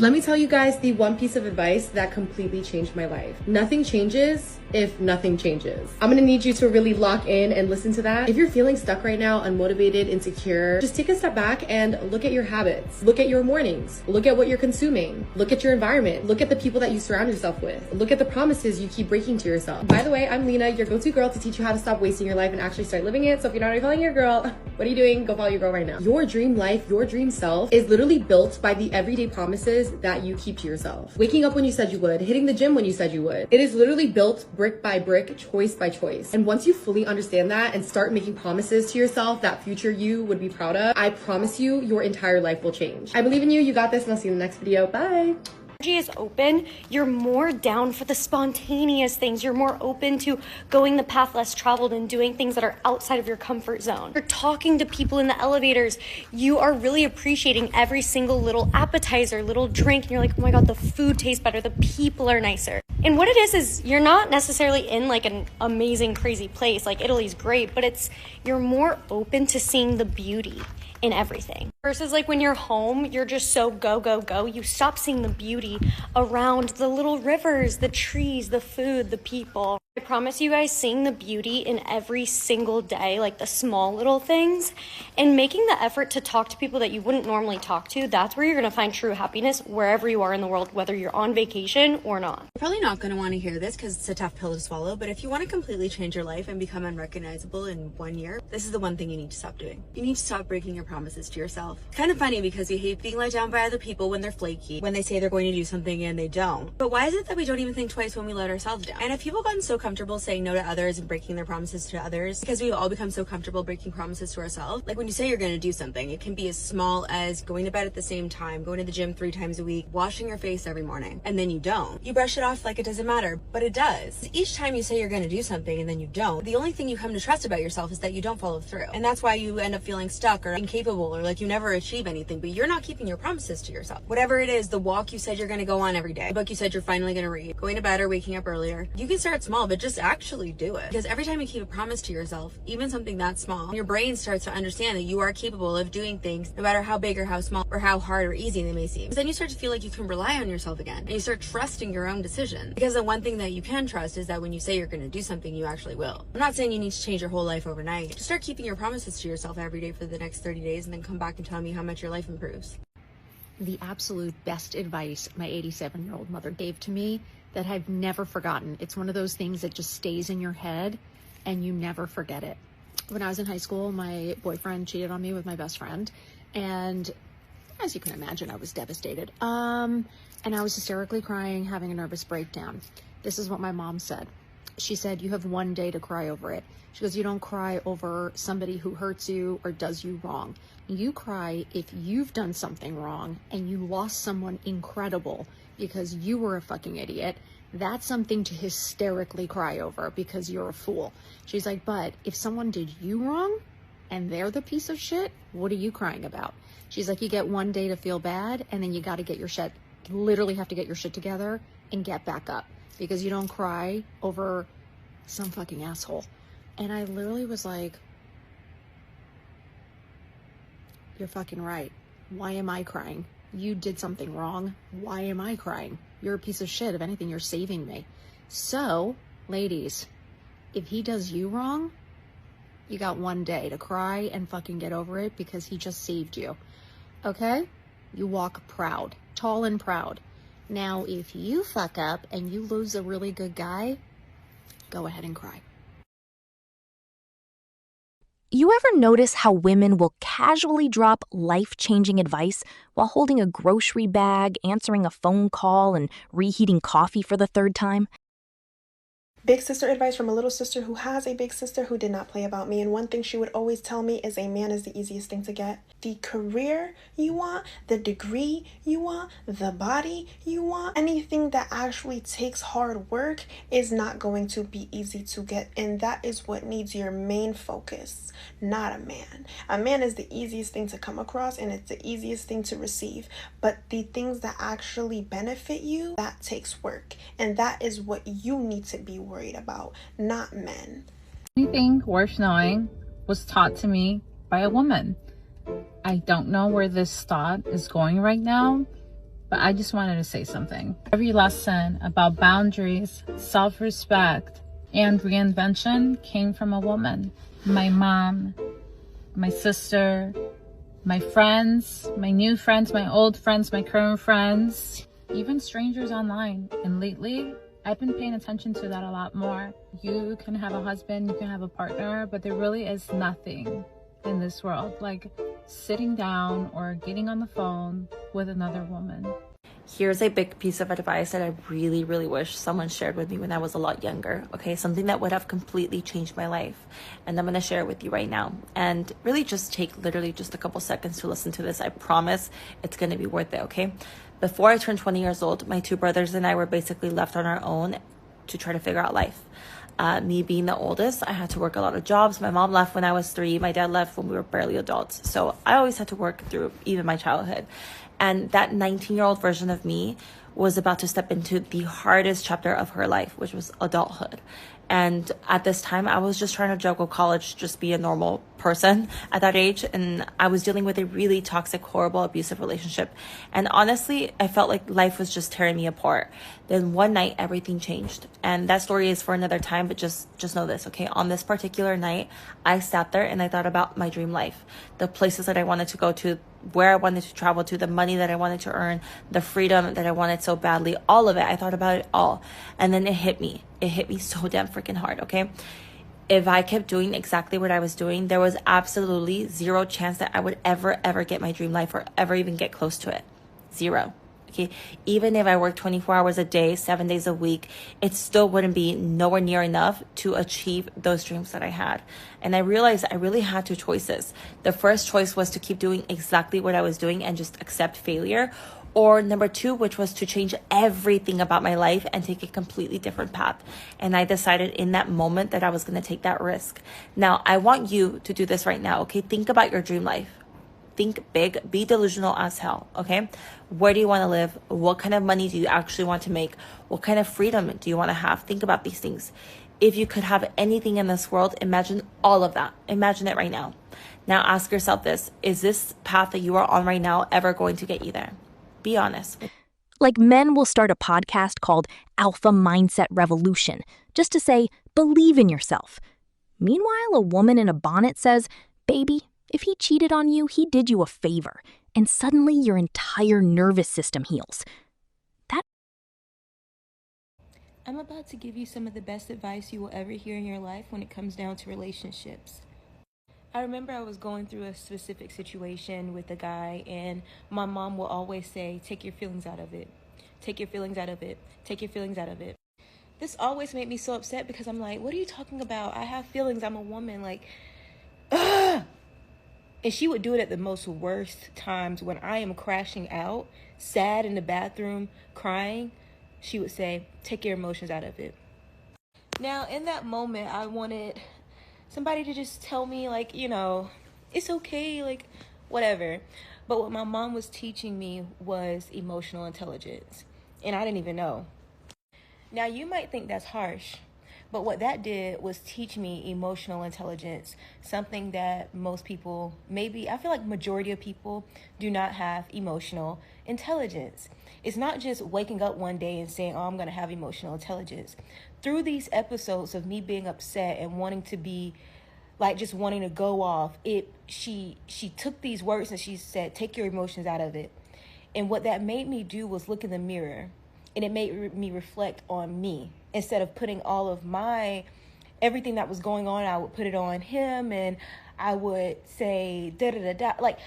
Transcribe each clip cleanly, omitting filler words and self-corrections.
Let me tell you guys the one piece of advice that completely changed my life. Nothing changes if nothing changes. I'm gonna need you to really lock in and listen to that. If you're feeling stuck right now, unmotivated, insecure, just take a step back and look at your habits. Look at your mornings. Look at what you're consuming. Look at your environment. Look at the people that you surround yourself with. Look at the promises you keep breaking to yourself. By the way, I'm Lena, your go-to girl to teach you how to stop wasting your life and actually start living it. So if you're not already following your girl, what are you doing? Go follow your girl right now. Your dream life, your dream self is literally built by the everyday promises that you keep to yourself. Waking up when you said you would, hitting the gym when you said you would. It is literally built brick by brick, choice by choice. And once you fully understand that and start making promises to yourself that future you would be proud of, I promise you, your entire life will change. I believe in you. You got this, and I'll see you in the next video. Bye. Is open, you're more down for the spontaneous things. You're more open to going the path less traveled and doing things that are outside of your comfort zone. You're talking to people in the elevators. You are really appreciating every single little appetizer, little drink, and you're like, oh my God, the food tastes better, the people are nicer. And what it is you're not necessarily in like an amazing, crazy place. Like Italy's great, but you're more open to seeing the beauty in everything. Versus like when you're home, you're just so go, go, go. You stop seeing the beauty around the little rivers, the trees, the food, the people. I promise you guys, seeing the beauty in every single day, like the small little things, and making the effort to talk to people that you wouldn't normally talk to, that's where you're gonna find true happiness wherever you are in the world, whether you're on vacation or not. You're probably not gonna wanna hear this because it's a tough pill to swallow, but if you wanna completely change your life and become unrecognizable in 1 year, this is the one thing you need to stop doing. You need to stop breaking your promises to yourself. It's kind of funny because we hate being let down by other people when they're flaky, when they say they're going to do something and they don't. But why is it that we don't even think twice when we let ourselves down? And have people gotten so comfortable saying no to others and breaking their promises to others because we've all become so comfortable breaking promises to ourselves? Like when you say you're going to do something, it can be as small as going to bed at the same time, going to the gym 3 times a week, washing your face every morning, and then you don't. You brush it off like it doesn't matter, but it does. Each time you say you're going to do something and then you don't, the only thing you come to trust about yourself is that you don't follow through. And that's why you end up feeling stuck or incapable or like you never achieve anything, but you're not keeping your promises to yourself. Whatever it is, the walk you said you're going to go on every day, the book you said you're finally going to read, going to bed or waking up earlier, you can start small, but just actually do it. Because every time you keep a promise to yourself, even something that small, your brain starts to understand that you are capable of doing things no matter how big or how small or how hard or easy they may seem. Then you start to feel like you can rely on yourself again and you start trusting your own decision. Because the one thing that you can trust is that when you say you're going to do something, you actually will. I'm not saying you need to change your whole life overnight. Just start keeping your promises to yourself every day for the next 30 days and then come back and tell me how much your life improves. The absolute best advice my 87-year-old mother gave to me that I've never forgotten. It's one of those things that just stays in your head and you never forget it. When I was in high school, my boyfriend cheated on me with my best friend, and as you can imagine, I was devastated. And I was hysterically crying, having a nervous breakdown. This is what my mom said. She said, you have 1 day to cry over it. She goes, you don't cry over somebody who hurts you or does you wrong. You cry if you've done something wrong and you lost someone incredible because you were a fucking idiot. That's something to hysterically cry over because you're a fool. She's like, but if someone did you wrong and they're the piece of shit, what are you crying about? She's like, you get 1 day to feel bad and then you got to get your shit, literally have to get your shit together and get back up because you don't cry over some fucking asshole. And I literally was like, you're fucking right. Why am I crying? You did something wrong. Why am I crying? You're a piece of shit. If anything, you're saving me. So, ladies, if he does you wrong, you got 1 day to cry and fucking get over it because he just saved you. Okay? You walk proud, tall and proud. Now, if you fuck up and you lose a really good guy, go ahead and cry. You ever notice how women will casually drop life-changing advice while holding a grocery bag, answering a phone call, and reheating coffee for the 3rd time? Big sister advice from a little sister who has a big sister who did not play about me. And one thing she would always tell me is a man is the easiest thing to get. The career you want, the degree you want, the body you want, anything that actually takes hard work is not going to be easy to get. And that is what needs your main focus, not a man. A man is the easiest thing to come across and it's the easiest thing to receive. But the things that actually benefit you, that takes work. And that is what you need to be worried about, not men. Anything worth knowing was taught to me by a woman. I don't know where this thought is going right now, but I just wanted to say something. Every lesson about boundaries, self-respect, and reinvention came from a woman. My mom, my sister, my friends, my new friends, my old friends, my current friends, even strangers online. And lately, I've been paying attention to that a lot more. You can have a husband, you can have a partner, but there really is nothing in this world like sitting down or getting on the phone with another woman. Here's a big piece of advice that I really, really wish someone shared with me when I was a lot younger, okay? Something that would have completely changed my life. And I'm going to share it with you right now. And really just take literally just a couple seconds to listen to this. I promise it's going to be worth it, okay? Before I turned 20 years old, my two brothers and I were basically left on our own to try to figure out life. Me being the oldest, I had to work a lot of jobs. My mom left when I was 3. My dad left when we were barely adults. So I always had to work through even my childhood. And that 19-year-old version of me was about to step into the hardest chapter of her life, which was adulthood. And at this time, I was just trying to juggle college, just be a normal person at that age. And I was dealing with a really toxic, horrible, abusive relationship. And honestly, I felt like life was just tearing me apart. Then one night, everything changed. And that story is for another time, but just know this, okay? On this particular night, I sat there and I thought about my dream life, the places that I wanted to go to, where I wanted to travel to, the money that I wanted to earn, the freedom that I wanted so badly, all of it. I thought about it all. And then it hit me. It hit me so damn freaking hard, okay? If I kept doing exactly what I was doing, there was absolutely zero chance that I would ever get my dream life or ever even get close to it. Zero. Okay, even if I worked 24 hours a day, 7 days a week, it still wouldn't be nowhere near enough to achieve those dreams that I had. And I realized I really had two choices. The first choice was to keep doing exactly what I was doing and just accept failure. Or number 2, which was to change everything about my life and take a completely different path. And I decided in that moment that I was going to take that risk. Now, I want you to do this right now, okay? Think about your dream life. Think big, be delusional as hell, okay? Where do you want to live? What kind of money do you actually want to make? What kind of freedom do you want to have? Think about these things. If you could have anything in this world, imagine all of that. Imagine it right now. Now ask yourself this, is this path that you are on right now ever going to get you there? Be honest. Like men will start a podcast called Alpha Mindset Revolution, just to say, believe in yourself. Meanwhile, a woman in a bonnet says, baby, if he cheated on you, he did you a favor, and suddenly your entire nervous system heals. I'm about to give you some of the best advice you will ever hear in your life when it comes down to relationships. I remember I was going through a specific situation with a guy, and my mom will always say, take your feelings out of it. Take your feelings out of it. Take your feelings out of it. This always made me so upset because I'm like, what are you talking about? I have feelings. I'm a woman. Like, ugh. And she would do it at the most worst times when I am crashing out, sad in the bathroom, crying. She would say, take your emotions out of it. Now, in that moment, I wanted somebody to just tell me, like, you know, it's okay, like, whatever. But what my mom was teaching me was emotional intelligence. And I didn't even know. Now, you might think that's harsh. But what that did was teach me emotional intelligence, something that most people, maybe, I feel like majority of people do not have emotional intelligence. It's not just waking up one day and saying, oh, I'm going to have emotional intelligence. Through these episodes of me being upset and wanting to be, like, just wanting to go off, she took these words and she said, take your emotions out of it. And what that made me do was look in the mirror. And it made me reflect on me. Instead of putting all of everything that was going on, I would put it on him and I would say, da-da-da-da. Like,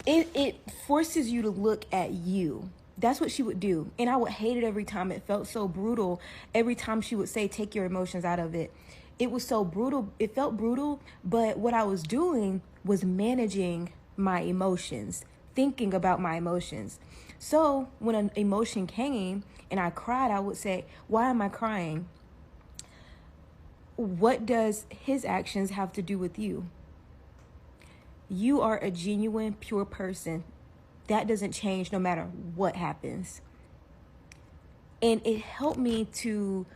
it forces you to look at you. That's what she would do. And I would hate it every time. It felt so brutal. Every time she would say, take your emotions out of it. It was so brutal. It felt brutal. But what I was doing was managing my emotions, thinking about my emotions. So when an emotion came and I cried, I would say, why am I crying? What does his actions have to do with you? You are a genuine, pure person. That doesn't change no matter what happens. And it helped me to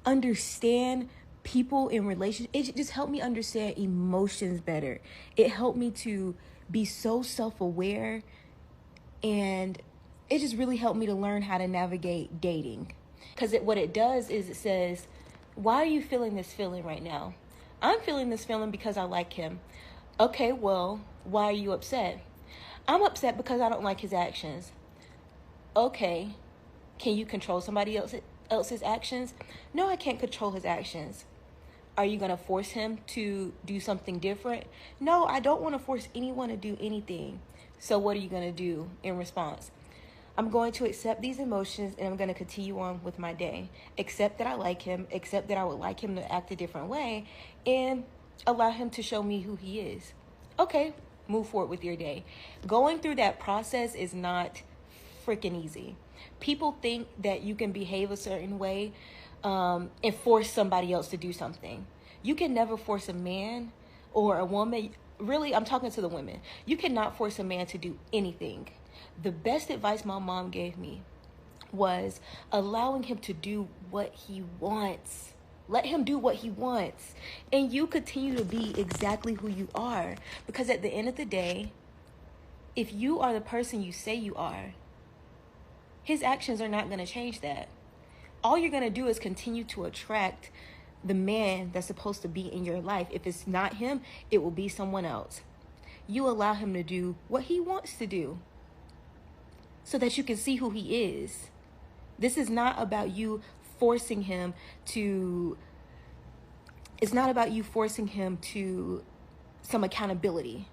understand people in relationships. It just helped me understand emotions better. It helped me to be so self-aware and it just really helped me to learn how to navigate dating. Because what it does is it says, why are you feeling this feeling right now? I'm feeling this feeling because I like him. Okay, well, why are you upset? I'm upset because I don't like his actions. Okay, can you control somebody else's actions? No, I can't control his actions. Are you going to force him to do something different? No, I don't want to force anyone to do anything. So what are you going to do in response? I'm going to accept these emotions and I'm going to continue on with my day. Accept that I like him, accept that I would like him to act a different way, and allow him to show me who he is. Okay, move forward with your day. Going through that process is not freaking easy. People think that you can behave a certain way and force somebody else to do something. You can never force a man or a woman. Really, I'm talking to the women. You cannot force a man to do anything. The best advice my mom gave me was allowing him to do what he wants. Let him do what he wants. And you continue to be exactly who you are. Because at the end of the day, if you are the person you say you are, his actions are not going to change that. All you're going to do is continue to attract the man that's supposed to be in your life. If it's not him, it will be someone else. You allow him to do what he wants to do so that you can see who he is. This is not about you forcing him to, it's not about you forcing him to some accountability.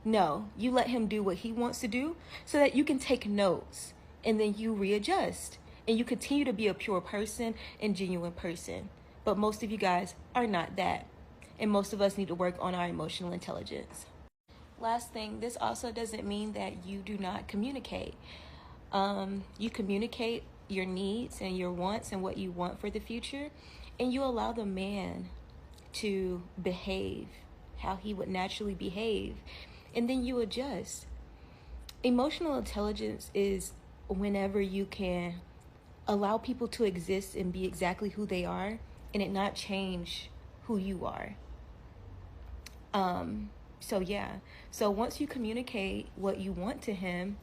No, you let him do what he wants to do so that you can take notes and then you readjust and you continue to be a pure person and genuine person. But most of you guys are not that. And most of us need to work on our emotional intelligence. Last thing, this also doesn't mean that you do not communicate. You communicate your needs and your wants and what you want for the future, and you allow the man to behave how he would naturally behave, and then you adjust. Emotional intelligence is whenever you can allow people to exist and be exactly who they are and it not change who you are. So once you communicate what you want to him,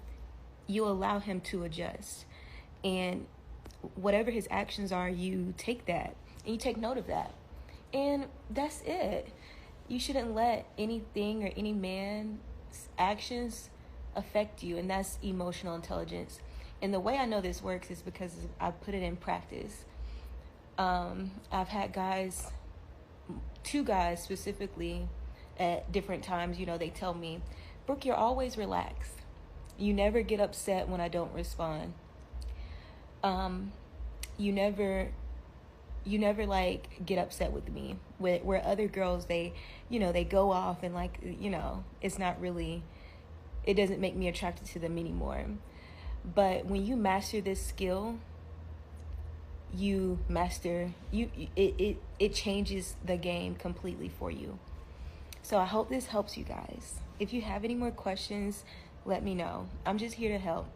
you allow him to adjust, and whatever his actions are, you take that and you take note of that, and that's it. You shouldn't let anything or any man's actions affect you, and that's emotional intelligence. And the way I know this works is because I put it in practice. I've had guys, 2 guys specifically, at different times, they tell me, Brooke, you're always relaxed. You never get upset when I don't respond. You never like get upset with me. Where other girls, they go off and it's not really, it doesn't make me attracted to them anymore. But when you master this skill, it changes the game completely for you. So I hope this helps you guys. If you have any more questions, let me know. I'm just here to help.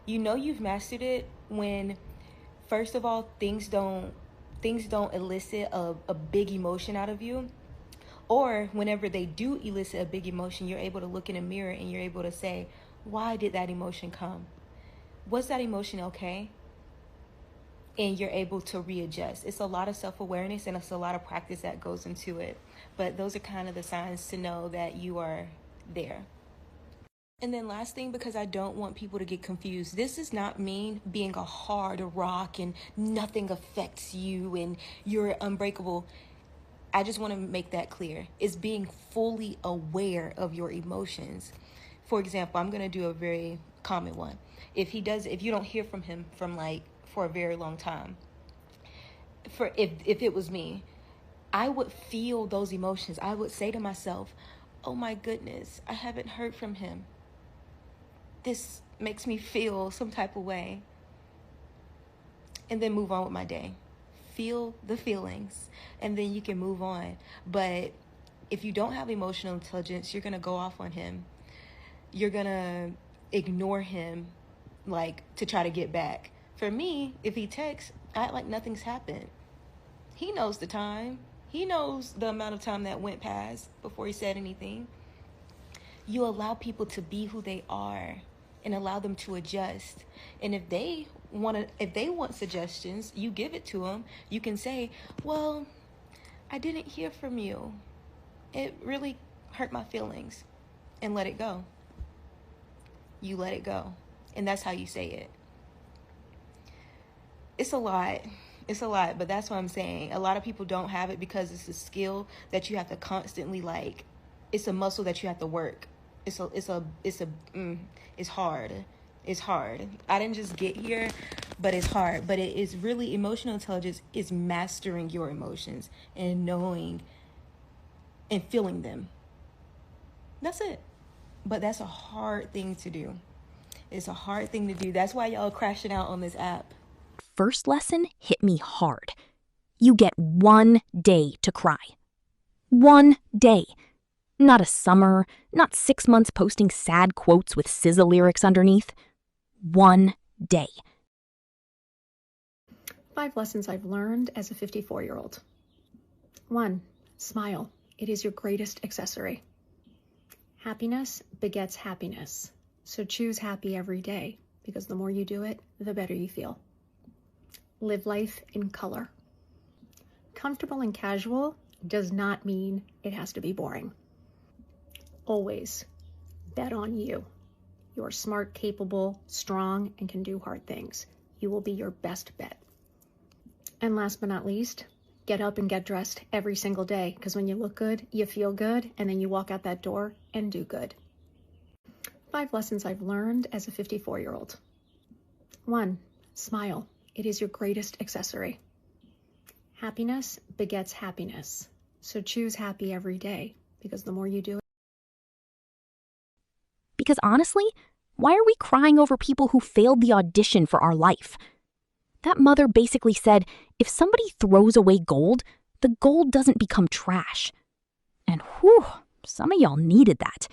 You've mastered it when, first of all, things don't elicit a big emotion out of you. Or whenever they do elicit a big emotion, you're able to look in a mirror and you're able to say, why did that emotion come? Was that emotion okay? And you're able to readjust. It's a lot of self-awareness and it's a lot of practice that goes into it. But those are kind of the signs to know that you are there. And then last thing, because I don't want people to get confused, this does not mean being a hard rock and nothing affects you and you're unbreakable. I just want to make that clear. It's being fully aware of your emotions. For example, I'm going to do a very common one. If you don't hear from him for a very long time, if it was me, I would feel those emotions. I would say to myself, oh my goodness, I haven't heard from him. This makes me feel some type of way. And then move on with my day. Feel the feelings and then you can move on. But if you don't have emotional intelligence, you're going to go off on him. You're going to ignore him to try to get back. For me, if he texts, I act like nothing's happened. He knows the time. He knows the amount of time that went past before he said anything. You allow people to be who they are. and allow them to adjust. And if they want suggestions, you give it to them. You can say, well, I didn't hear from you. It really hurt my feelings. And let it go. You let it go. And that's how you say it. It's a lot. It's a lot, but that's what I'm saying. A lot of people don't have it because it's a skill that you have to constantly, like, it's a muscle that you have to work. It's hard. It's hard. I didn't just get here, but it's hard. But it is really, emotional intelligence is mastering your emotions and knowing and feeling them. That's it. But that's a hard thing to do. It's a hard thing to do. That's why y'all crashing out on this app. First lesson hit me hard. You get 1 day to cry. 1 day. Not a summer, not 6 months posting sad quotes with SZA lyrics underneath. 1 day. 5 lessons I've learned as a 54-year-old. 1. Smile. It is your greatest accessory. Happiness begets happiness. So choose happy every day, because the more you do it, the better you feel. Live life in color. Comfortable and casual does not mean it has to be boring. Always bet on you. You're smart, capable, strong, and can do hard things. You will be your best bet. And last but not least, get up and get dressed every single day, because when you look good, you feel good, and then you walk out that door and do good. 5 lessons I've learned as a 54-year-old. 1. Smile. It is your greatest accessory. Happiness begets happiness. So choose happy every day, because the more you do it. Because honestly, why are we crying over people who failed the audition for our life? That mother basically said, if somebody throws away gold, the gold doesn't become trash. And whew, some of y'all needed that.